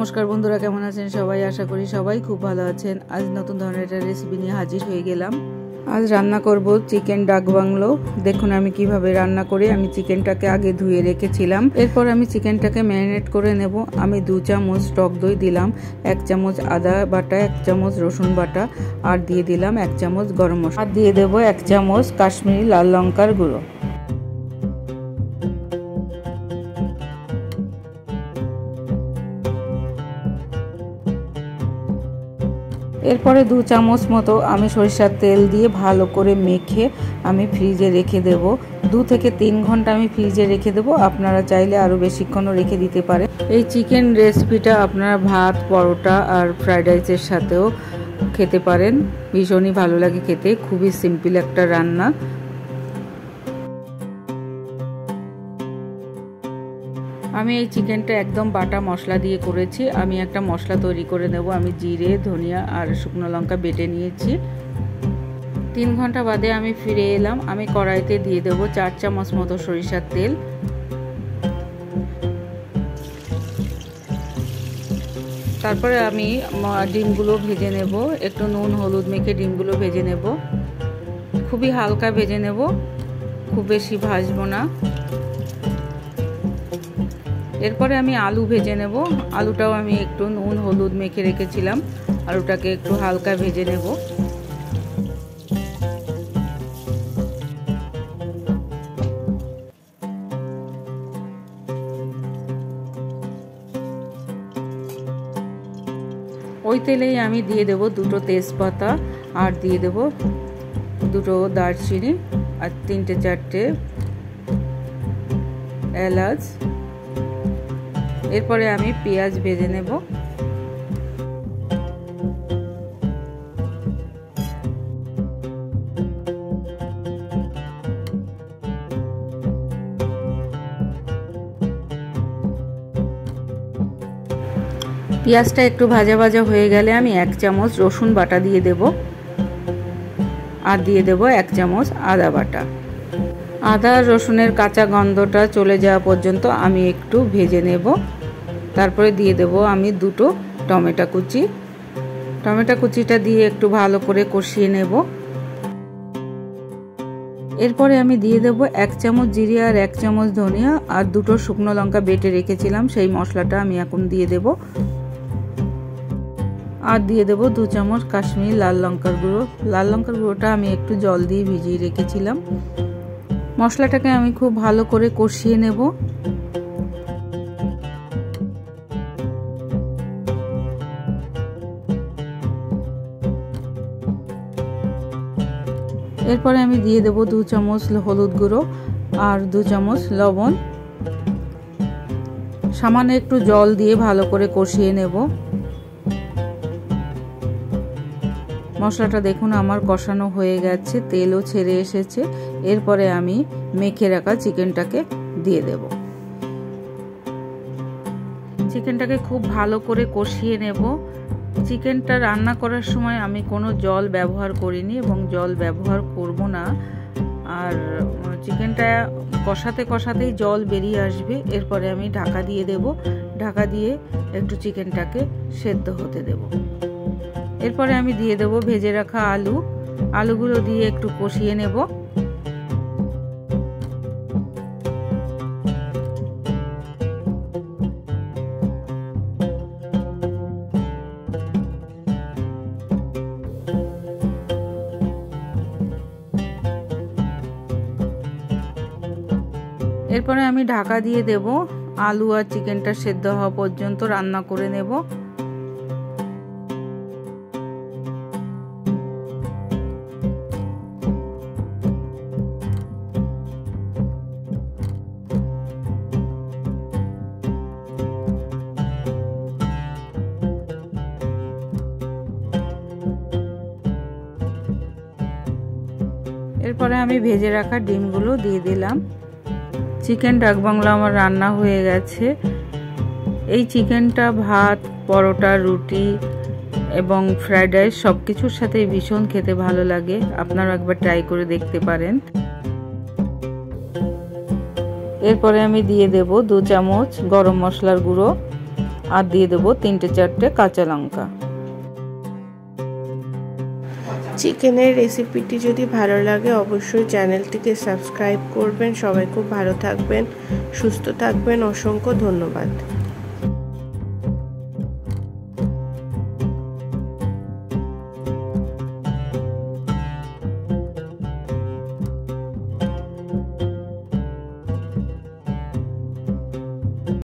নমস্কার বন্ধুরা, কেমন আছেন সবাই? আশা করি সবাই খুব ভালো আছেন। আজ নতুন ধরনের একটা রেসিপি নিয়ে হাজির হয়ে গেলাম। আজ রান্না করব চিকেন ডাক বাংলো। দেখুন আমি কিভাবে রান্না করি। আমি চিকেনটাকে আগে ধুয়ে রেখেছিলাম। এরপর আমি চিকেনটাকে ম্যারিনেট করে নেব। আমি 2 চামচ টক দই দিলাম, 1 চামচ আদা বাটা, 1 চামচ রসুন বাটা, আর দিয়ে দিলাম 1 চামচ গরম মশলা, আর দিয়ে দেব 1 চামচ কাশ্মীরি লাল লঙ্কার গুঁড়ো। এরপরে 2 চামচ মতো আমি সরিষার তেল দিয়ে ভালো করে মেখে আমি ফ্রিজে রেখে দেব। 2 থেকে 3 ঘন্টা আমি ফ্রিজে রেখে দেব। আপনারা চাইলে আরও বেশিক্ষণও রেখে দিতে পারেন। এই চিকেন রেসিপিটা আপনারা ভাত, পরোটা আর ফ্রাইড রাইসের সাথেও খেতে পারেন। ভীষণই ভালো লাগে খেতে। খুবই সিম্পল একটা রান্না। আমি এই চিকেনটা একদম বাটা মশলা দিয়ে করেছি। আমি একটা মশলা তৈরি করে নেব। আমি জিরে, ধনিয়া আর শুকনো লঙ্কা বেটে নিয়েছি। 3 ঘন্টা বাদে আমি ফিরে এলাম। আমি কড়াইতে দিয়ে দেব 4 চামচ মতো সরিষার তেল। তারপরে আমি ডিমগুলো ভেজে নেব। একটু নুন হলুদ মেখে ডিমগুলো ভেজে নেব। খুবই হালকা ভেজে নেব, খুব বেশি ভাজবো না। এরপরে আমি আলু ভেজে নেব। আলুটাও আমি একটু নুন হলুদ মেখে রেখেছিলাম। আলুটাকে একটু হালকা ভেজে নেব। ওই তেলেই আমি দিয়ে দেব 2টো তেজপাতা, আর দিয়ে দেব 2টো দারচিনি, আর 3-4টে এলাচ। এরপরে আমি পেঁয়াজ ভেজে নেব। পেঁয়াজটা একটু ভাজা ভাজা হয়ে গেলে আমি 1 চামচ রসুন বাটা দিয়ে দেব, আর দিয়ে দেব 1 চামচ আদা বাটা। আদা রসুনের কাঁচা গন্ধটা চলে যাওয়া পর্যন্ত আমি একটু ভেজে নেব। তারপরে দিয়ে দেব আমি 2টো টমেটো কুচি। টমেটো কুচিটা দিয়ে একটু ভালো করে কষিয়ে নেব। এরপরে আমি দিয়ে দেব 1 চামচ জিরে আর 1 চামচ ধনিয়া, আর 2টো শুকনো লঙ্কা বেটে রেখেছিলাম, সেই মশলাটা আমি এখন দিয়ে দেব। আর দিয়ে দেব 2 চামচ কাশ্মীরি লাল লঙ্কার গুঁড়ো। লাল লঙ্কার গুঁড়োটা আমি একটু জল দিয়ে ভিজিয়ে রেখেছিলাম। মশলাটাকে আমি খুব ভালো করে কষিয়ে নেব। এরপরে আমি দিয়ে দেব 2 চামচ হলুদ গুঁড়ো আর 2 চামচ লবণ। সামান্য একটু জল দিয়ে ভালো করে কষিয়ে নেব। মশলাটা দেখুন আমার কষানো হয়ে গেছে, তেলও ছেড়ে এসেছে। এরপরে আমি মেখে রাখা চিকেনটাকে দিয়ে দেব। চিকেনটাকে খুব ভালো করে কষিয়ে নেব। চিকেনটা রান্না করার সময় আমি কোনো জল ব্যবহার করিনি এবং জল ব্যবহার করব না। আর চিকেনটা কষাতে কষাতেই জল বেরিয়ে আসবে। এরপরে আমি ঢাকা দিয়ে দেব। ঢাকা দিয়ে একটু চিকেনটাকে সেদ্ধ হতে দেব। এরপরে আমি দিয়ে দেব ভেজে রাখা আলু। আলুগুলো দিয়ে একটু কষিয়ে নেব। এরপরে আমি ঢাকা দিয়ে দেব। আলু আর চিকেনটা সেদ্ধ হওয়া পর্যন্ত রান্না করে নেব। এরপরে আমি ভেজে রাখা ডিমগুলো দিয়ে দিলাম। চিকেন ডাক বাংলো আমার রান্না হয়ে গেছে। এই চিকেনটা ভাত, পরোটা, রুটি এবং ফ্রাইড রাইস সব কিছুর সাথে ভীষণ খেতে ভালো লাগে। আপনারা একবার ট্রাই করে দেখতে পারেন। এরপরে আমি দিয়ে দেব 2 চামচ গরম মশলার গুঁড়ো আর দিয়ে দেবো 3-4টে কাঁচা লঙ্কা। চিকেনের রেসিপিটি যদি ভালো লাগে অবশ্যই চ্যানেলটিকে সাবস্ক্রাইব করবেন। সবাই খুব ভালো থাকবেন, সুস্থ থাকবেন। অসংখ্য ধন্যবাদ।